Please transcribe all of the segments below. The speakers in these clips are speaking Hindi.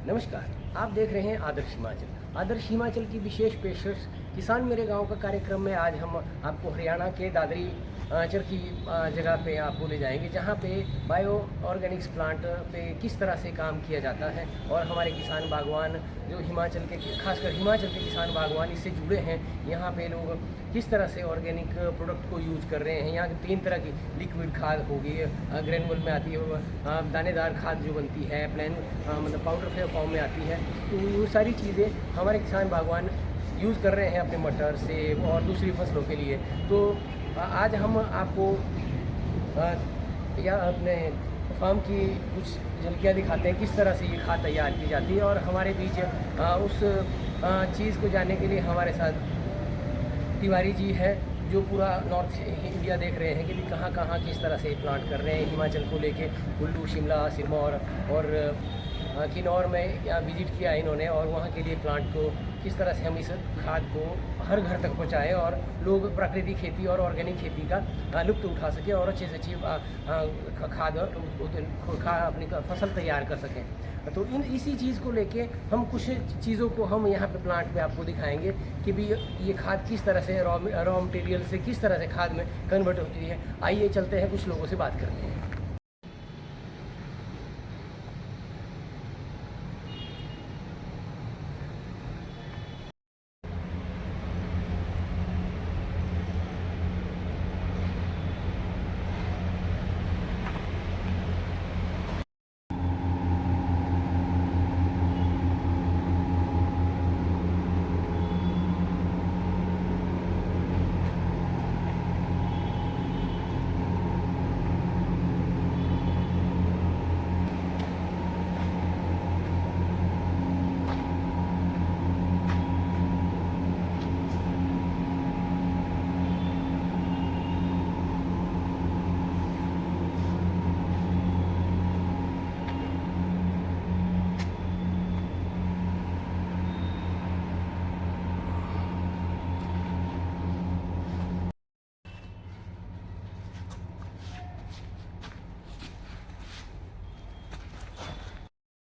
नमस्कार, आप देख रहे हैं आदर्श हिमाचल। आदर्श हिमाचल की विशेष पेशकश किसान मेरे गांव का कार्यक्रम में आज हम आपको हरियाणा के दादरी चरखी जगह पे आपको ले जाएंगे, जहां पे बायो ऑर्गेनिक्स प्लांट पे किस तरह से काम किया जाता है और हमारे किसान बागवान जो हिमाचल के, खासकर हिमाचल के किसान बागवान इससे जुड़े हैं, यहाँ पे लोग किस तरह से ऑर्गेनिक प्रोडक्ट को यूज़ कर रहे हैं। यहाँ 3 तरह की लिक्विड खाद होगी, ग्रेनुअल में आती है, दानेदार खाद जो बनती है, प्लेन मतलब पाउडर फॉर्म में आती है। तो ये सारी चीज़ें हमारे किसान बागवान यूज़ कर रहे हैं अपने मटर, सेब और दूसरी फसलों के लिए। तो आज हम आपको या अपने फार्म की कुछ झलकियाँ दिखाते हैं किस तरह से ये खाद तैयार की जाती है। और हमारे बीच उस चीज़ को जानने के लिए हमारे साथ तिवारी जी है, जो पूरा नॉर्थ इंडिया देख रहे हैं कि भी कहाँ कहाँ किस तरह से प्लांट कर रहे हैं। हिमाचल को लेके कुल्लू, शिमला, सिरमौर और किन्नौर में या विजिट किया इन्होंने, और वहाँ के लिए प्लांट को किस तरह से हम इस खाद को हर घर तक पहुँचाएँ और लोग प्राकृतिक खेती और ऑर्गेनिक खेती का लुत्फ़ उठा सकें और अच्छे से अच्छी खाद अपनी फसल तैयार कर सकें। तो इसी चीज़ को लेके हम कुछ चीज़ों को हम यहाँ पे प्लांट में आपको दिखाएंगे कि भी ये खाद किस तरह से रॉ मटेरियल से किस तरह से खाद में कन्वर्ट होती है। आइए चलते हैं, कुछ लोगों से बात करते हैं।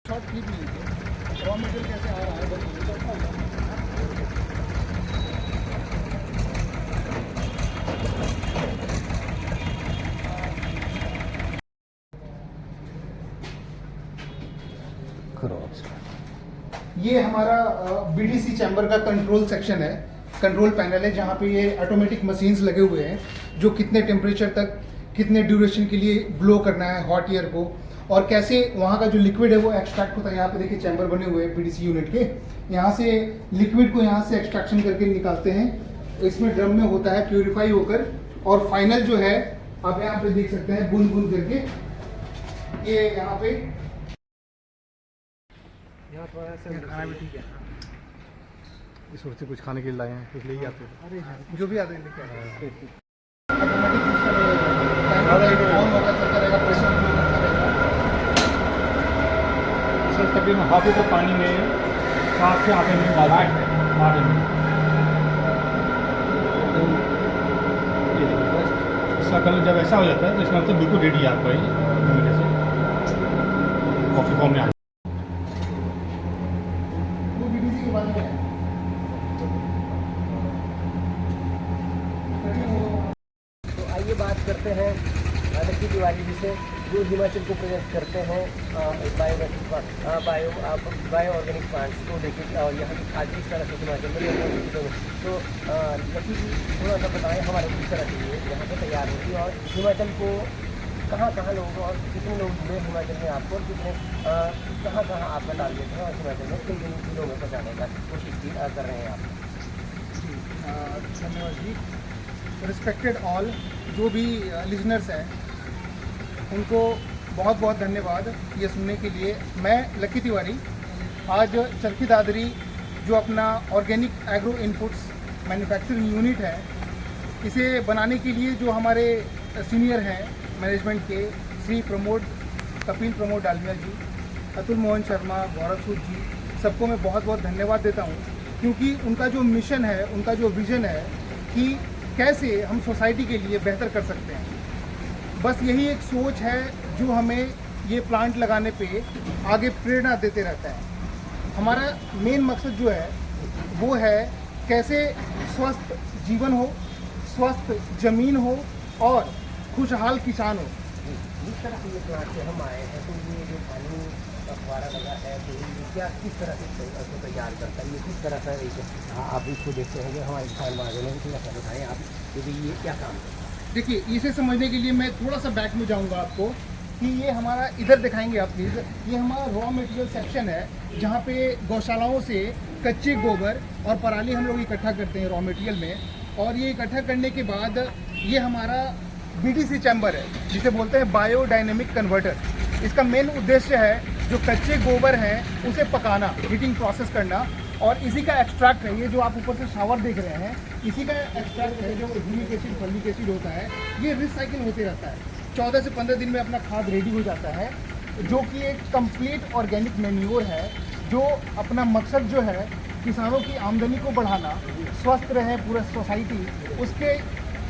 रॉ मटेरियल कैसे आ रहा है ये हमारा बीडीसी चैम्बर का कंट्रोल सेक्शन है, कंट्रोल पैनल है, जहाँ पे ये ऑटोमेटिक मशीन्स लगे हुए हैं जो कितने टेम्परेचर तक कितने ड्यूरेशन के लिए ब्लो करना है हॉट एयर को, और कैसे वहाँ का जो लिक्विड है वो एक्सट्रैक्ट होता है। यहाँ पे देखिए चैम्बर बने हुए हैं बीडीसी यूनिट के, यहाँ से लिक्विड को यहाँ से एक्सट्रैक्शन करके निकालते हैं। इसमें ड्रम में होता है प्यूरिफाई होकर, और फाइनल जो है आप यहाँ पे देख सकते हैं बूंद बूंद करके ये यहाँ पे खाना भी ठीक है। इस वक्त से कुछ खाने के लिए लाए हैं, कुछ ले ही आते हैं। अरे जो भी आते हैं लेके आते हैं। सर तकरीबन हाफ लीटर पानी में 7 से 8 मिनट डालते हैं, 8 मिनट। इसका कलर जब ऐसा हो जाता है तो इसका मतलब बिल्कुल रेडी है आपका ये जैसे कॉफ़ी फॉर्म में आ। तो आइए बात करते हैं लक्की तिवारी जी से, जो हिमाचल को प्रेजेंट करते हैं बायो ऑर्गेनिक प्लांट्स को लेकर और यहाँ की खाद किस तरह से हिमाचल में। तो लक्की जी थोड़ा सा बताएं हमारे किस तरह से ये यहाँ पर तैयार होगी और हिमाचल को कहाँ कहाँ लोग और कितने लोग जुड़े हिमाचल में आपको, और कितने कहाँ कहाँ आपका टारगेट है और हिमाचल में किन किन जिलों में पहुँचाने का कोशिश कर रहे हैं आप। धन्यवाद जी। रिस्पेक्टेड ऑल जो भी लिजनर्स हैं उनको बहुत बहुत धन्यवाद ये सुनने के लिए। मैं लक्की तिवारी आज चरखी दादरी जो अपना organic agro inputs manufacturing unit है, इसे बनाने के लिए जो हमारे सीनियर हैं मैनेजमेंट के, श्री कपिल प्रमोद डालमिया जी, अतुल मोहन शर्मा, गौरव सूद जी, सबको मैं बहुत बहुत धन्यवाद देता हूँ, क्योंकि उनका जो मिशन है, उनका जो विज़न है कि कैसे हम सोसाइटी के लिए बेहतर कर सकते हैं, बस यही एक सोच है जो हमें ये प्लांट लगाने पे आगे प्रेरणा देते रहता है। हमारा मेन मकसद जो है वो है कैसे स्वस्थ जीवन हो, स्वस्थ ज़मीन हो और खुशहाल किसान हो। जिस तरह से ये प्लांट से हम आए हैं, तो ये जो पानी का फुहारा लगा है, तो ये क्या किस तरह से इसको तैयार करता है, ये किस तरह का एक आप इसको देखते हैं कि हमारे किसान भाइयों ने थोड़ा सा बताएँ आप कि ये क्या काम है। देखिए, इसे समझने के लिए मैं थोड़ा सा बैक में जाऊंगा आपको कि ये हमारा इधर दिखाएंगे आप प्लीज़। ये हमारा रॉ मटेरियल सेक्शन है जहाँ पे गौशालाओं से कच्चे गोबर और पराली हम लोग इकट्ठा करते हैं रॉ मटेरियल में, और ये इकट्ठा करने के बाद ये हमारा BDC चैम्बर है जिसे बोलते हैं बायोडायनेमिक कन्वर्टर। इसका मेन उद्देश्य है जो कच्चे गोबर हैं उसे पकाना, हीटिंग प्रोसेस करना, और इसी का एक्सट्रैक्ट है। ये जो आप ऊपर से शावर देख रहे हैं, इसी का एक्सट्रैक्ट है जो ह्यूमिक एसिड, फॉलिक एसिड होता है। ये रिसाइकिल होते रहता है, 14 से 15 दिन में अपना खाद रेडी हो जाता है, जो कि एक कंप्लीट ऑर्गेनिक मैन्योर है, जो अपना मकसद जो है किसानों की आमदनी को बढ़ाना, स्वस्थ रहे पूरा सोसाइटी, उसके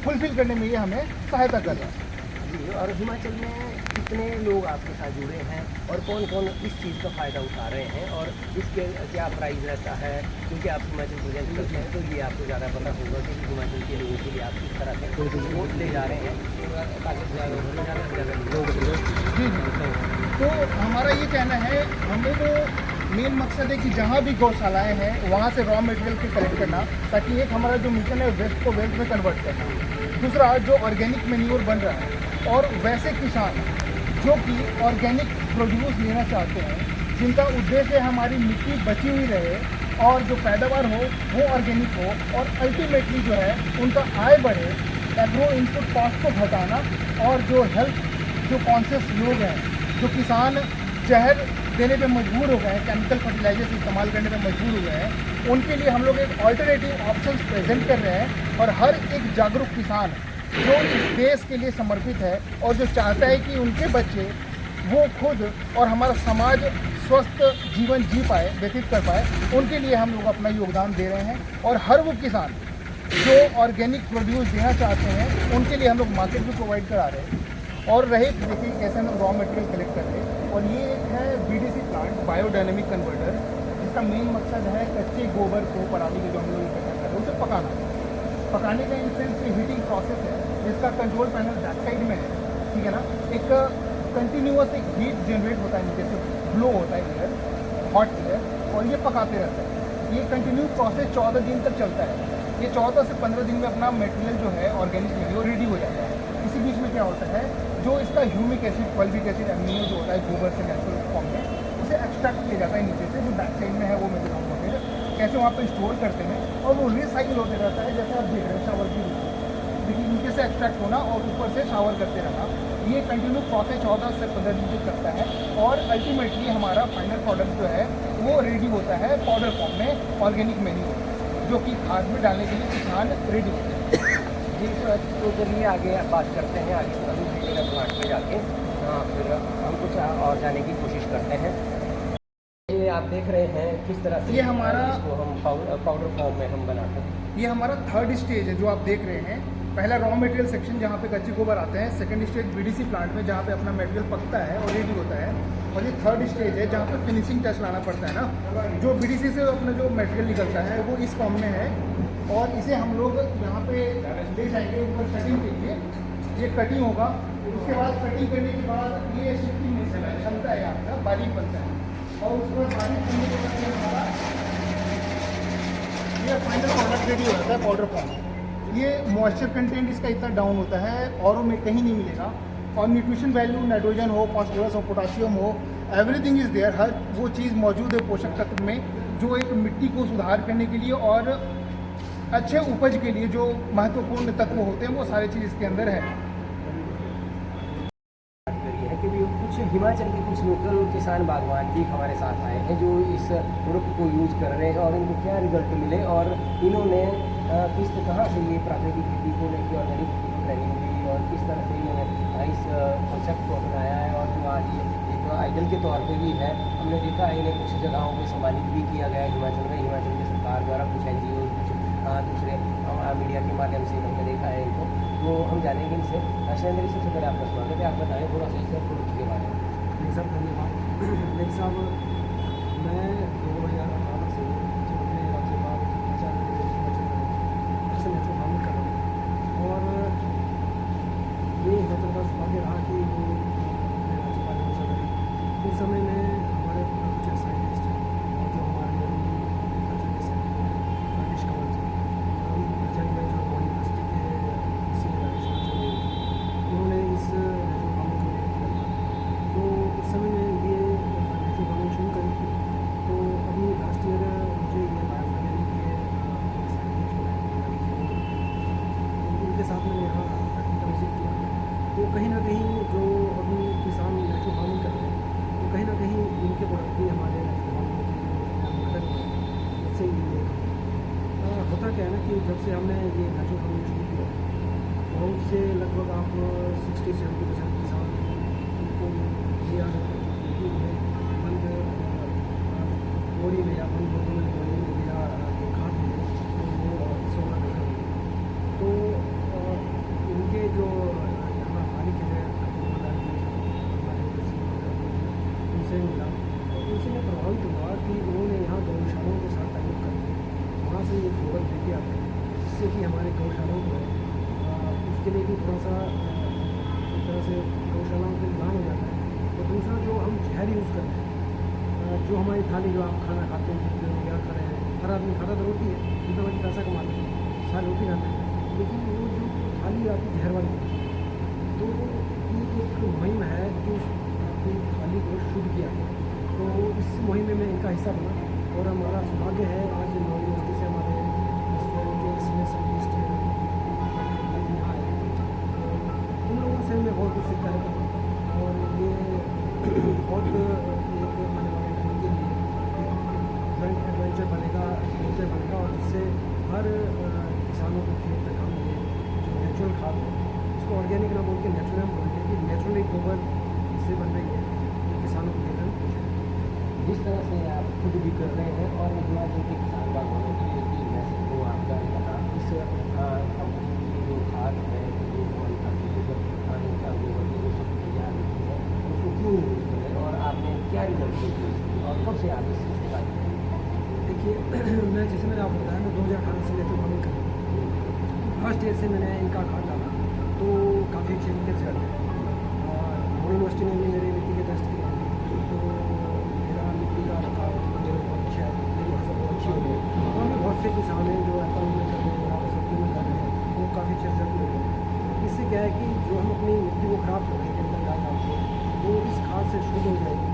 फुलफिल करने में ये हमें सहायता कर रहा है। जी, और हिमाचल में कितने लोग आपके साथ जुड़े हैं और कौन कौन इस चीज़ का फ़ायदा उठा रहे हैं, और इसके क्या प्राइस रहता है, क्योंकि आप हिमाचल प्रेजेंट करते हैं तो ये आपको ज़्यादा पता होगा कि हिमाचल के लोगों के लिए आप किस तरह से वोट ले जा रहे हैं ताकि ज़्यादा से ज़्यादा लोग। जी, तो हमारा ये कहना है, हमें तो मेन मकसद है कि जहाँ भी गौशालाएँ हैं वहाँ से रॉ मटेरियल को कलेक्ट करना, ताकि एक हमारा जो मिशन है वेस्ट को वेल्थ में कन्वर्ट करना। दूसरा, जो ऑर्गेनिक मैन्योर बन रहा है, और वैसे किसान जो कि ऑर्गेनिक प्रोड्यूस लेना चाहते हैं, जिनका उद्देश्य हमारी मिट्टी बची हुई रहे और जो पैदावार हो वो ऑर्गेनिक हो, और अल्टीमेटली जो है उनका आय बढ़े, एग्रो इनपुट कॉस्ट को घटाना, और जो हेल्थ जो कॉन्शियस लोग हैं, जो किसान जहर देने पे मजबूर हो गए हैं, केमिकल फर्टिलाइजर्स इस्तेमाल करने पे मजबूर हो गए हैं, उनके लिए हम लोग एक ऑल्टरनेटिव ऑप्शंस प्रेजेंट कर रहे हैं। और हर एक जागरूक किसान जो इस देश के लिए समर्पित है और जो चाहता है कि उनके बच्चे वो खुद और हमारा समाज स्वस्थ जीवन जी पाए, व्यतीत कर पाए, उनके लिए हम लोग अपना योगदान दे रहे हैं। और हर वो किसान जो ऑर्गेनिक प्रोड्यूस देना चाहते हैं उनके लिए हम लोग मार्केट भी प्रोवाइड करा रहे हैं। और रहे देखिए कैसे हम रॉ मटेरियल कलेक्ट कर रहे हैं, और ये एक है BDC प्लांट, बायोडायनेमिक कन्वर्टर, जिसका मेन मकसद है कच्चे गोबर को, पराली के जो हम लोग इकट्ठा कर रहे हैं उसे पकाने का इंसेंस हीटिंग प्रोसेस है, जिसका कंट्रोल पैनल बैक साइड में है, ठीक है ना। एक कंटिन्यूअस एक हीट जनरेट होता है, नीचे से ब्लो होता है एयर, हॉट एयर, और ये पकाते रहता है। ये कंटिन्यू प्रोसेस 14 दिन तक चलता है। ये 14 से 15 दिन में अपना मटेरियल जो है ऑर्गेनिक मटेरियल रेडी हो जाता है। इसी बीच में क्या होता है, जो इसका humic acid, folic acid, amino जो होता है गोबर से नेचुरल फॉर्म में, उसे एक्सट्रैक्ट किया जाता है नीचे से, जो बैक साइड में है वो मैं दिखाऊंगा फिर कैसे वहाँ पर स्टोर करते हैं, और वो रिसाइकिल होते रहता है। जैसे आप देख रहे हैं शावर की देखिए, नीचे से एक्सट्रैक्ट होना और ऊपर से शावर करते रहना, ये कंटिन्यू प्रोसेस 14 से 15 दिन तक चलता है, और अल्टीमेटली हमारा फाइनल प्रोडक्ट जो है वो रेडी होता है पाउडर फॉर्म में, ऑर्गेनिक मैन्योर, जो कि खाद में डालने के लिए किसान रेडी होते हैं। जी, तो चलिए आगे बात करते हैं, आगे अभी मेरा प्लांट में जाके फिर हम कुछ और जाने की कोशिश करते हैं। ये आप देख रहे हैं किस तरह से ये हमारा इसको हम पाउडर फॉर्म में हम बनाते हैं। ये हमारा थर्ड स्टेज है जो आप देख रहे हैं। पहला रॉ मटेरियल सेक्शन जहाँ पे कच्चे गोबर आते हैं, सेकंड स्टेज BDC प्लांट में जहाँ पे अपना मटेरियल पकता है और रेडी होता है, और ये थर्ड स्टेज है जहाँ पे फिनिशिंग टच लाना पड़ता है ना। जो BDC से अपना जो मटेरियल निकलता है वो इस फॉर्म में है, और इसे हम लोग यहाँ पे ले जाएंगे ऊपर कटिंग के लिए। ये कटिंग होगा, उसके बाद कटिंग करने के बाद ये शिफ्टिंग क्षमता है आपका, बारीक बनता है, और उसके बाद बारीक करने के बाद हमारा ये फाइनल प्रोडक्ट रेडी हो जाता है पाउडर फॉर्म। ये मॉइस्चर कंटेंट इसका इतना डाउन होता है और में कहीं नहीं मिलेगा, और न्यूट्रिशन वैल्यू, नाइट्रोजन हो, फास्फोरस हो, पोटाशियम हो, एवरीथिंग इज़ देयर। हर वो चीज़ मौजूद है पोषक तत्व में, जो एक मिट्टी को सुधार करने के लिए और अच्छे उपज के लिए जो महत्वपूर्ण तत्व होते हैं वो सारी चीज़ इसके अंदर है। कि भी कुछ हिमाचल के कुछ लोकल किसान बागवान भी हमारे साथ आए हैं जो इस प्रोडक्ट को यूज़ कर रहे हैं, और इनको क्या रिजल्ट मिले, और इन्होंने कहाँ से ये प्राकृतिक खेती को लेकर ऑर्गेनिक खेती को ट्रेनिंग ली, और किस तरह से इन्होंने इस कॉन्सेप्ट को अपनाया है, और जो आज ये एक आइडल के तौर पे भी है। हमने देखा है इन्हें कुछ जगहों पे सम्मानित भी किया गया है हिमाचल में, हिमाचल की सरकार द्वारा, कुछ NGO, कुछ दूसरे मीडिया के माध्यम से हमने देखा है इनको। तो हम जानेंगे इनसे। शैलेंद्र, सबसे पहले आपका स्वागत है, आप बताएं थोड़ा सा इस प्रोडक्ट के बारे में। जी सर, धन्यवाद। मेरे साहब, मैं 2000 इस समय में हमारे कुछ साइंटिस्ट हैं और जो हमारे एग्रीकल्चर के सेक्टर राजेश कंवर जी, हम प्रेजेंट में जो यूनिवर्सिटी के सी राजेश जी उन्होंने इस नेचुरल फार्मिंग को लेकर किया था। तो उस समय में ये नेचुरल फार्मिंग शुरू करी थी। तो अभी लास्ट ईयर मुझे ये बायोऑर्गेनिक के साइंटिस्ट जो हैं उनके साथ मैंने यहाँ फैक्ट्री का विजिट किया। तो कहीं ना कहीं जो अभी किसान नेचुरल फार्मिंग कर रहे हैं तो कहीं ना कहीं इनके प्रोडक्ट भी हमारे नेचुरल फार्मिंग की मदद में इससे ये होता क्या है ना कि जब से हमने ये नेचुरल फार्मिंग शुरू किया बहुत से लगभग आप 60-70% किसान उनको ये आदत हो चुकी है कि उन्हें बंद बोरी में या बंद बोरी में या खाद मिले तो वो सोना नहीं होगी। तो इनके जो यहाँ मालिक है उनसे मिला तो उनसे मैं प्रभावित हुआ कि उन्होंने यहाँ गौशालाओं के साथ ताल्लुक करके वहाँ से ये गोबर लेके आते हैं जिससे कि हमारे गौशालाओं को उसके लिए भी थोड़ा सा एक तरह से गौशालाओं के नुकसान हो जाता है। तो दूसरा जो हम जहर यूज़ करते हैं जो हमारी थाली जो आप खाना खाते हैं जो या खा रहे हैं हर आदमी खाता तो रोटी है जितना बड़ी पैसा कमाते हैं सारी रोटी खाते हैं लेकिन वो जो थाली आती जहर वाली तो ये एक मुहिम है जो अपनी थाली को शुद्ध किया है। तो इस मुहिम में इनका हिस्सा बना और हमारा सौभाग्य है आज यूनिवर्सिटी से हमारे के सीनियर साइंटिस्ट यहाँ आए तो उन लोगों से हमें बहुत कुछ सीखा है और ये बहुत एक आने वाले टाइम के लिए एडवेंचर बनेगा और जिससे हर किसानों को खेत में काम मिले। जो नेचुरल खाद है इसको ऑर्गेनिक ना बोल के नेचुरल हम बोलते हैं कि नेचुरली गोबर से बन रही है तो किसानों को खेत में जिस तरह से आप खुद भी कर रहे हैं और हिमाचल के किसान बागवानों के लिए भी मैसेज को आपका यहाँ इस कंपनी की जो खाद है जो हमारी खाद गोबर खाने का गोबर की जो सब तैयार होती है उसको क्यों यूज़ करें और आपने क्या रिजल्ट किए और कब से आप इस चीज़ से बात करें? देखिए मैं जैसे मैंने आपको बताया मैं 2018 से नेचुरल फार्मिंग कर रहा हूँ। फर्स्ट ईयर से मैंने इनका खाद डाला तो काफ़ी अच्छे तरीके से चलते हैं और यूनिवर्सिटी ने भी मेरे मिट्टी के टेस्ट किए तो मेरा मिट्टी का खाद मेरे बहुत अच्छा है मेरी फसल बहुत अच्छी हो गई। और भी बहुत से किसान हैं जो एप्पल में कर रहे हैं सब्जी में कर रहे हैं वो काफ़ी अच्छे रिजल्ट मिल रहे हैं। इससे क्या है कि जो हम अपनी मिट्टी को ख़राब कर रहे हैं केमिकल डाल के वो इस खाद से शुद्ध हो जाएगी।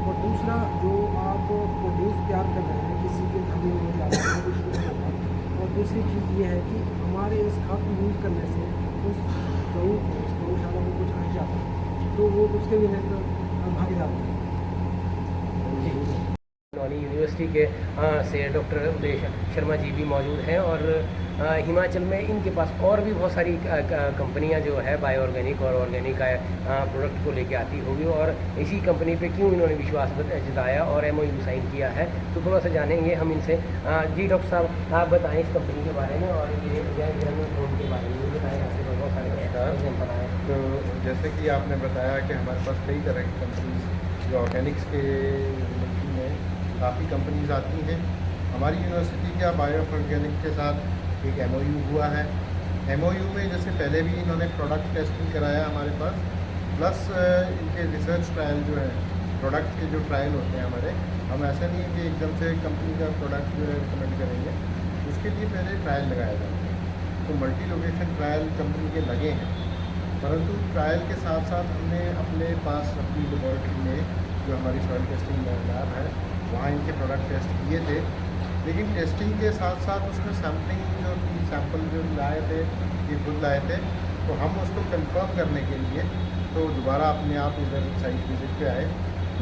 और दूसरा जो आप प्रोड्यूस तैयार कर रहे हैं किसी के थाली में जाते हैं वो शुद्ध होगा। और दूसरी चीज़ ये है कि हमारे इस खाद को यूज़ करने से उस गऊ को उस गौशाला में कुछ आ जाता है तो वो उसके भी नेचुरल भागीदार होते हैं। नौनी यूनिवर्सिटी के से डॉक्टर उदय शर्मा जी भी मौजूद हैं और हिमाचल में इनके पास और भी बहुत सारी कंपनियां जो है बायो ऑर्गेनिक और ऑर्गेनिक प्रोडक्ट को लेके आती होगी और इसी कंपनी पे क्यों इन्होंने विश्वास जताया और MOU साइन किया है तो थोड़ा सा जानेंगे हम इनसे। जी डॉक्टर साहब आप बताएं इस कंपनी के बारे में और ये ड्रोन के बारे में बताएँ। आपसे बहुत सारे बताएँ। तो जैसे कि आपने बताया कि हमारे पास कई तरह की कंपनीज जो ऑर्गेनिक्स के में काफ़ी कंपनीज आती हैं। हमारी यूनिवर्सिटी का बायो ऑर्गेनिक के साथ एक MOU हुआ है। MOU में जैसे पहले भी इन्होंने प्रोडक्ट टेस्टिंग कराया हमारे पास प्लस इनके रिसर्च ट्रायल जो है प्रोडक्ट के जो ट्रायल होते हैं हमारे हम ऐसा नहीं है कि एकदम से कंपनी का प्रोडक्ट जो है रिकमेंड करेंगे उसके लिए पहले ट्रायल लगाया जाता है। तो मल्टी लोकेशन ट्रायल कंपनी के लगे हैं परंतु ट्रायल के साथ साथ हमने अपने पास अपनी लेबॉरेटरी में जो हमारी सॉइल टेस्टिंग लैब है वहाँ इनके प्रोडक्ट टेस्ट किए थे। लेकिन टेस्टिंग के साथ साथ उसमें सैम्पलिंग जो थी सैंपल जो लाए थे ये खुद लाए थे तो हम उसको कंफर्म करने के लिए तो दोबारा अपने आप इधर साइट विजिट पे आए।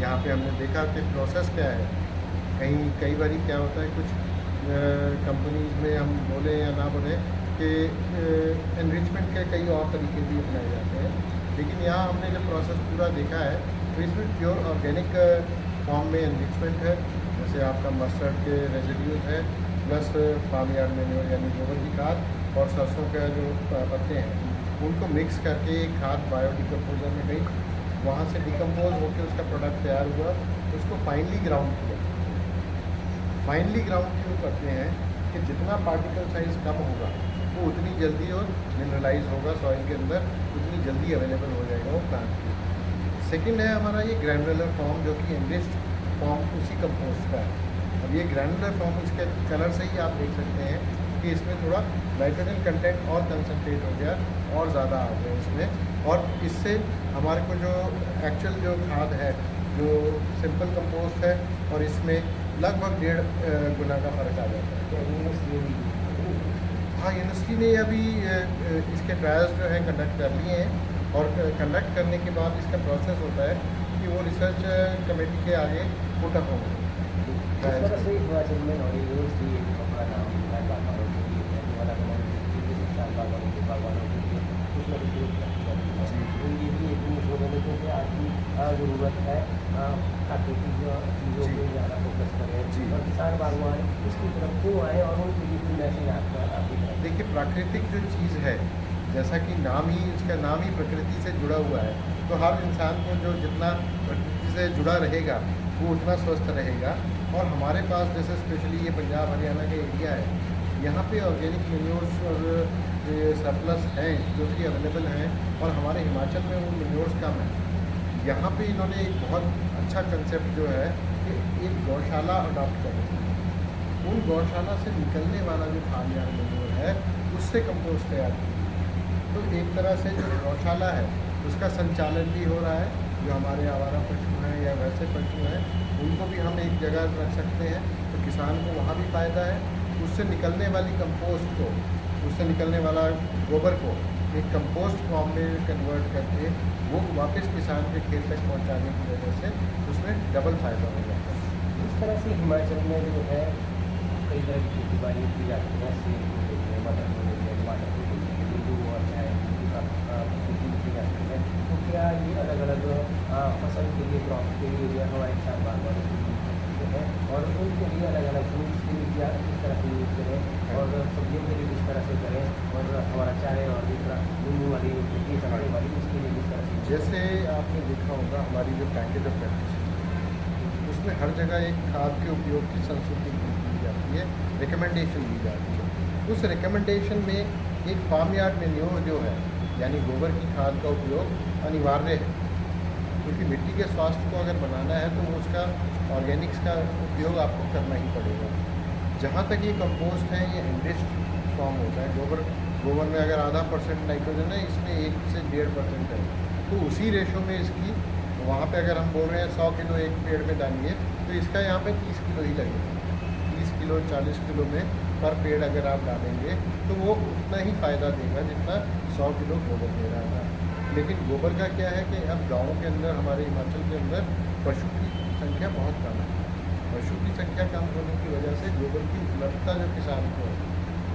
यहाँ पे हमने देखा कि प्रोसेस क्या है। कई बार क्या होता है कुछ कंपनीज में हम बोले या ना बोले कि एनरिचमेंट के कई और तरीके भी अपनाए जाते हैं लेकिन यहाँ हमने जब प्रोसेस पूरा देखा है तो इसमें प्योर ऑर्गेनिक फॉर्म में एनरिचमेंट है। जैसे आपका मस्टर्ड के रेजिड्यूज है प्लस फार्म यार्ड मैन्योर यानी गोबर की खाद और सरसों के जो पत्ते हैं उनको मिक्स करके एक खाद बायोडिकम्पोजर में गई वहाँ से डिकम्पोज होकर उसका प्रोडक्ट तैयार हुआ तो उसको फाइनली ग्राउंड किया। फाइनली ग्राउंड क्यों करते हैं कि जितना पार्टिकल साइज कम होगा वो उतनी जल्दी और मिनरलाइज होगा सॉइल के अंदर उतनी जल्दी अवेलेबल हो जाएगा वो प्लांट की। सेकंड है हमारा ये ग्रैनुलर फॉर्म, जो कि एनरिच्ड फॉर्म उसी कंपोस्ट का है। अब ये ग्रैनुलर फॉर्म, इसके कलर से ही आप देख सकते हैं कि इसमें थोड़ा नाइट्रोजन कंटेंट और कंसनट्रेट हो गया और ज़्यादा आ गया इसमें, और इससे हमारे को जो एक्चुअल जो खाद है, जो सिंपल कंपोस्ट है, और इसमें लगभग 1.5 गुना का फ़र्क आ जाता है। हाँ, यूनिवर्सिटी ने अभी इसके ट्रायल्स जो है कंडक्ट कर लिए हैं, और कंडक्ट करने के बाद इसका प्रोसेस होता है कि वो रिसर्च कमेटी के आगे पुट अप होंगे। इस तरह से हिमाचल में नॉनी यूनिवर्सिटी एक अपना नाम है, बागवानों के लिए वाला बागवानों के कुछ ना कुछ तो ये भी एक होने क्योंकि आज की ज़रूरत है प्राकृतिक चीज़ों पर ज़्यादा फोकस करें, और किसान बागवान इसकी तरफ क्यों आए, और उनके लिए कोई मैसेज आपकी तरफ? देखिए, प्राकृतिक जो चीज़ है, जैसा कि नाम ही, इसका नाम ही प्रकृति से जुड़ा हुआ है, तो हर इंसान को जो जितना प्रकृति से जुड़ा रहेगा वो उतना स्वस्थ रहेगा। और हमारे पास जैसे स्पेशली ये पंजाब हरियाणा का एरिया है, यहाँ पे ऑर्गेनिक मेन्योर्स और सरप्लस हैं जो कि अवेलेबल हैं, और हमारे हिमाचल में वो मेन्योर्स कम है। यहाँ पे इन्होंने एक बहुत अच्छा कंसेप्ट जो है कि एक गौशाला अडॉप्ट करें, उन गौशाला से निकलने वाला जो खाद यार मेन्योर है उससे कंपोस्ट तैयार किया। तो एक तरह से जो गौशाला है उसका संचालन भी हो रहा है, जो हमारे आवारा पशु हैं या वैसे पशु हैं उनको भी हम एक जगह रख सकते हैं, तो किसान को वहाँ भी फ़ायदा है। उससे निकलने वाली कंपोस्ट को, उससे निकलने वाला गोबर को एक कंपोस्ट फॉर्म में कन्वर्ट करके वो वापस किसान के खेत तक पहुँचाने की वजह से उसमें डबल फ़ायदा हो जाता है। इस तरह से हिमाचल में जो है कई तरह की खेती बाड़ी की जाती है, सेब को देखिए, मटर को देखिए, टमाटर को देखिए, नींबू और चाय खेती की जाती है। तो क्या ये अलग अलग फसल के लिए, क्रॉप के लिए जो हमारे किसान बागवानों को यूज कर सकते हैं, और उनके लिए अलग अलग फ्रूट्स के लिए क्या किस तरह से यूज़ करें, और सब्जियों के लिए किस तरह से करें, और हमारा चाय और दूसरा नींबू वाली खेती टमाटर वाली उसके लिए किस तरह से? जैसे आपने देखा होगा हमारी जो पैकेज ऑफ प्रैक्टिस उसमें हर जगह एक खाद के उपयोग की संस्कृति दी जाती है, रिकमेंडेशन दी जाती है। उस रिकमेंडेशन में एक फार्म यार्ड मेन्योर जो है, यानी गोबर की खाद का उपयोग अनिवार्य है, क्योंकि मिट्टी के स्वास्थ्य को अगर बनाना है तो उसका ऑर्गेनिक्स का उपयोग आपको करना ही पड़ेगा। जहाँ तक ये कंपोस्ट है, ये एनरिच्ड फॉर्म होता है। गोबर में अगर 0.5% नाइट्रोजन है, इसमें 1 से 1.5% है, तो उसी रेशो में इसकी, वहाँ पे अगर हम बोल रहे हैं 100 किलो एक पेड़ में डालिए, तो इसका यहाँ पे 30 किलो ही लगेगा। 30 किलो 40 किलो में पर पेड़ अगर आप डालेंगे तो वो उतना ही फ़ायदा देगा जितना 100 किलो गोबर दे रहा था। लेकिन गोबर का क्या है कि अब गाँव के अंदर, हमारे हिमाचल के अंदर पशु की संख्या बहुत कम है। पशु की संख्या कम होने की वजह से गोबर की उपलब्धता जो किसान को है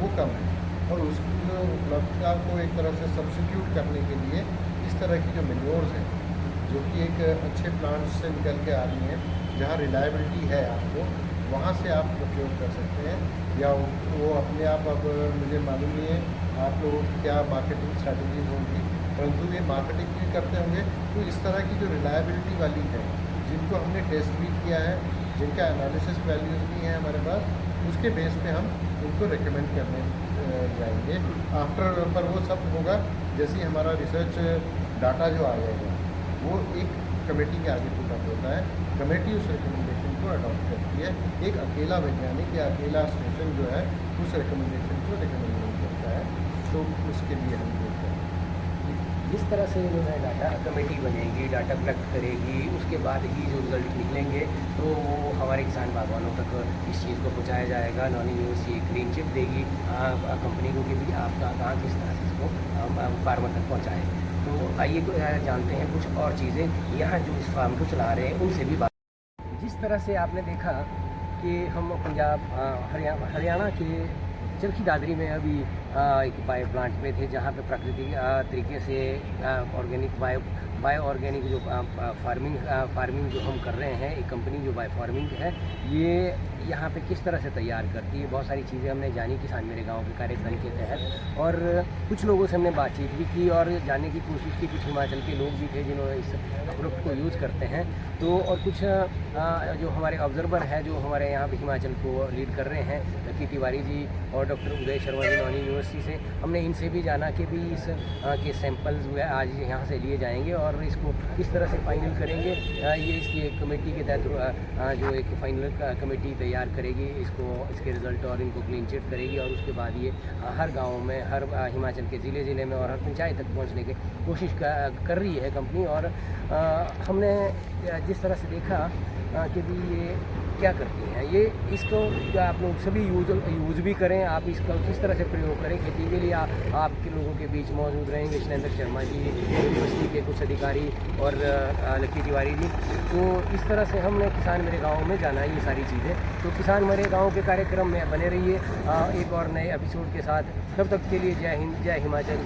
वो कम है, और उसकी जो उपलब्धता को एक तरह से सब्स्टिट्यूट करने के लिए इस तरह की जो मेन्योर्स हैं, जो कि एक अच्छे प्लांट्स से निकल के आ रही हैं, जहाँ रिलायबिलिटी है आपको, वहाँ से आप उपयोग कर सकते हैं। या वो अपने आप, अब मुझे मालूम नहीं है आप लोगों की क्या मार्केटिंग स्ट्रैटेजीज होंगी, परंतु ये मार्केटिंग भी करते होंगे। तो इस तरह की जो रिलायबिलिटी वाली है, जिनको हमने टेस्ट भी किया है, जिनका एनालिसिस वैल्यूज़ भी हैं हमारे पास, उसके बेस पे हम उनको रिकमेंड करने जाएंगे। आफ्टर पर वो सब होगा जैसे ही हमारा रिसर्च डाटा जो आ जाएगा वो एक कमेटी के आगे पुट अप होता है। कमेटी उस रिकमेंडेशन को अडॉप्ट करती है। एक अकेला वैज्ञानिक या अकेला स्टेशन जो है उस रिकमेंडेशन को रिकमेंड नहीं करता है, तो उसके लिए हम देखते हैं। जिस तरह से जो है डाटा कमेटी बनेगी, डाटा कलेक्ट करेगी, उसके बाद ही जो रिजल्ट निकलेंगे तो वो हमारे किसान बागवानों तक इस चीज़ को पहुंचाया जाएगा। नॉनी यूनिवर्सिटी ग्रीन चिप देगी कंपनी को कि भी आपका कहाँ किस तरह से इसको फार्मर तक पहुँचाए। तो आइए जानते हैं कुछ और चीज़ें यहाँ जो इस फार्म को चला रहे हैं उनसे भी बात। जिस तरह से आपने देखा कि हम पंजाब हरियाणा के चरखी दादरी में अभी एक बायो प्लांट पे थे, जहाँ पे प्राकृतिक तरीके से ऑर्गेनिक बायो ऑर्गेनिक जो फार्मिंग जो हम कर रहे हैं, एक कंपनी जो बायो फार्मिंग है ये यहाँ पे किस तरह से तैयार करती है। बहुत सारी चीज़ें हमने जानी किसान मेरे गांव के कार्यक्रम के तहत, और कुछ लोगों से हमने बातचीत भी की और जानने की कोशिश की। कुछ हिमाचल के लोग भी थे जिन्होंने इस प्रोडक्ट को यूज़ करते हैं, तो और कुछ जो हमारे ऑब्जर्वर है जो हमारे यहाँ पे हिमाचल को लीड कर रहे हैं, लकी तिवारी जी और डॉक्टर उदय शर्मा जी नॉनी यूनिवर्सिटी से, हमने इनसे भी जाना कि भी इस के सैंपल्स आज यहाँ से लिए जाएंगे और इसको किस तरह से फाइनल करेंगे, ये इसकी एक कमेटी के तहत जो एक फाइनल कमेटी तैयार करेगी, इसके रिज़ल्ट और इनको क्लीन चिट करेगी, और उसके बाद ये हर गाँव में, हर हिमाचल के ज़िले में और हर पंचायत तक पहुँचने की कोशिश कर रही है कंपनी। और हमने जिस तरह से देखा कि भी ये क्या करती हैं, ये इसको आप लोग सभी यूज़ भी करें, आप इसका किस तरह से प्रयोग करें खेती के लिए। आपके लोगों के बीच मौजूद रहेंगे शैलेंद्र शर्मा जी, यूनिवर्सिटी के कुछ अधिकारी, और लक्की तिवारी जी। तो इस तरह से हमने किसान मेरे गाँव में जाना है ये सारी चीज़ें। तो किसान मेरे गाँव के कार्यक्रम में बने रहिए एक और नए एपिसोड के साथ। तब तक के लिए जय हिंद, जय हिमाचल।